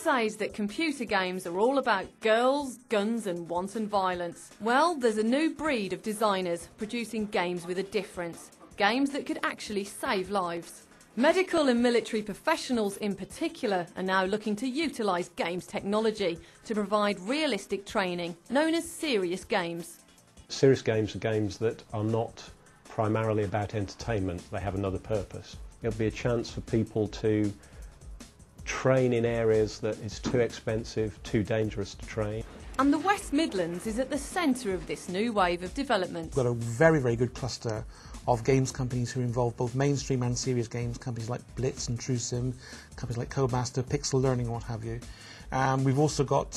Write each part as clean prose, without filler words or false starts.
says that computer games are all about girls, guns and wanton violence. Well, there's a new breed of designers producing games with a difference. Games that could actually save lives. Medical and military professionals in particular are now looking to utilise games technology to provide realistic training, known as serious games. Serious games are games that are not primarily about entertainment, they have another purpose. It'll be a chance for people to train in areas that is too expensive, too dangerous to train. And the West Midlands is at the centre of this new wave of development. We've got a very, very good cluster of games companies who involve both mainstream and serious games, companies like Blitz and TrueSim, companies like Codemaster, Pixel Learning and what have you. We've also got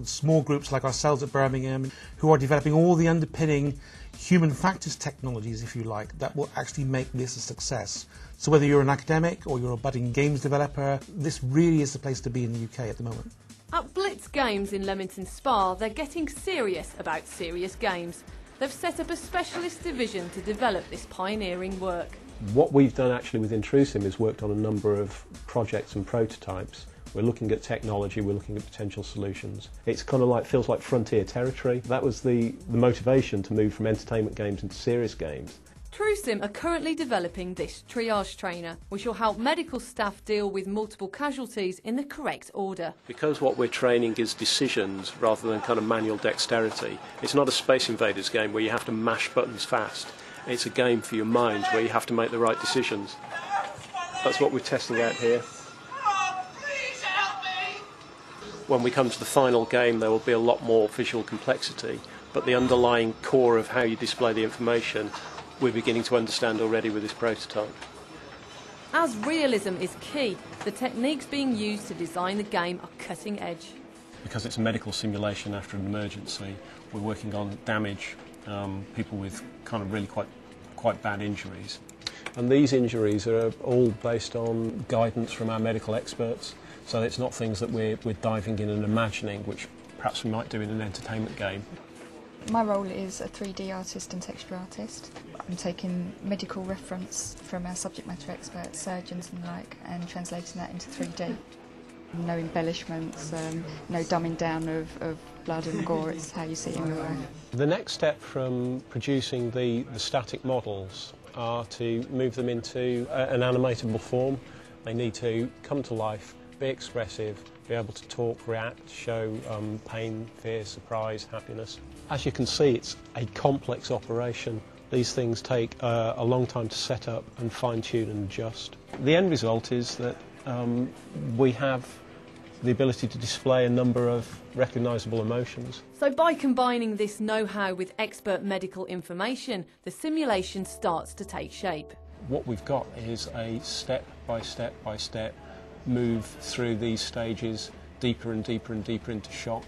small groups like ourselves at Birmingham who are developing all the underpinning human factors technologies, if you like, that will actually make this a success. So whether you're an academic or you're a budding games developer, this really is the place to be in the UK at the moment. At Blitz Games in Leamington Spa, they're getting serious about serious games. They've set up a specialist division to develop this pioneering work. What we've done actually with TrueSim is worked on a number of projects and prototypes. We're looking at technology, we're looking at potential solutions. It's kind of like, feels like frontier territory. That was the motivation to move from entertainment games into serious games. TrueSim are currently developing this triage trainer, which will help medical staff deal with multiple casualties in the correct order. Because what we're training is decisions rather than kind of manual dexterity, it's not a Space Invaders game where you have to mash buttons fast. It's a game for your mind where you have to make the right decisions. That's what we're testing out here. When we come to the final game, there will be a lot more visual complexity, but the underlying core of how you display the information we're beginning to understand already with this prototype. As realism is key, the techniques being used to design the game are cutting edge. Because it's a medical simulation after an emergency, we're working on damage, people with kind of really quite bad injuries. And these injuries are all based on guidance from our medical experts, so it's not things that we're diving in and imagining, which perhaps we might do in an entertainment game. My role is a 3D artist and texture artist. I'm taking medical reference from our subject matter experts, surgeons and the like, and translating that into 3D. No embellishments, no dumbing down of blood and gore, it's how you see it in real life. The next step from producing the static models are to move them into an animatable form. They need to come to life, be expressive, be able to talk, react, show pain, fear, surprise, happiness. As you can see, it's a complex operation. These things take a long time to set up and fine-tune and adjust. The end result is that we have the ability to display a number of recognisable emotions. So by combining this know-how with expert medical information, the simulation starts to take shape. What we've got is a step-by-step move through these stages deeper and deeper and deeper into shock.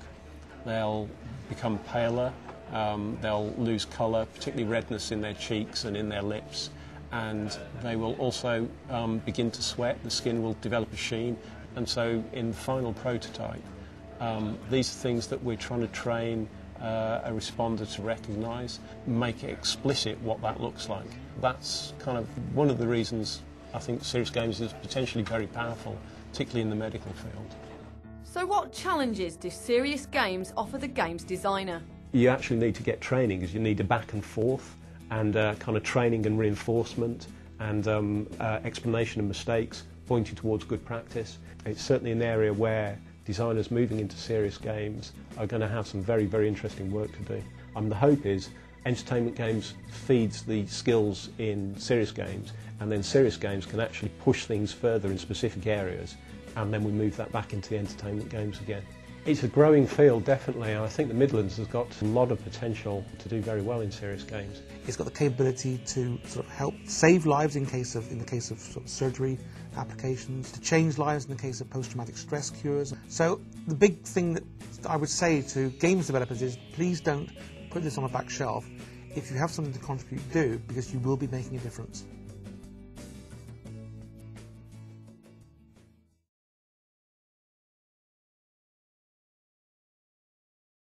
They'll become paler, they'll lose colour, particularly redness in their cheeks and in their lips, and they will also begin to sweat, the skin will develop a sheen, and so in the final prototype, these are things that we're trying to train a responder to recognise, make it explicit what that looks like. That's kind of one of the reasons I think serious games is potentially very powerful, particularly in the medical field. So what challenges do serious games offer the games designer? You actually need to get training, because you need a back and forth and kind of training and reinforcement and explanation of mistakes, pointing towards good practice. It's certainly an area where designers moving into serious games are going to have some very, very interesting work to do. The hope is entertainment games feeds the skills in serious games, and then serious games can actually push things further in specific areas, and then we move that back into the entertainment games again. It's a growing field, definitely, and I think the Midlands has got a lot of potential to do very well in serious games. It's got the capability to sort of help save lives in the case of sort of surgery applications, to change lives in the case of post-traumatic stress cures. So the big thing that I would say to games developers is, please don't put this on a back shelf. If you have something to contribute, do, because you will be making a difference.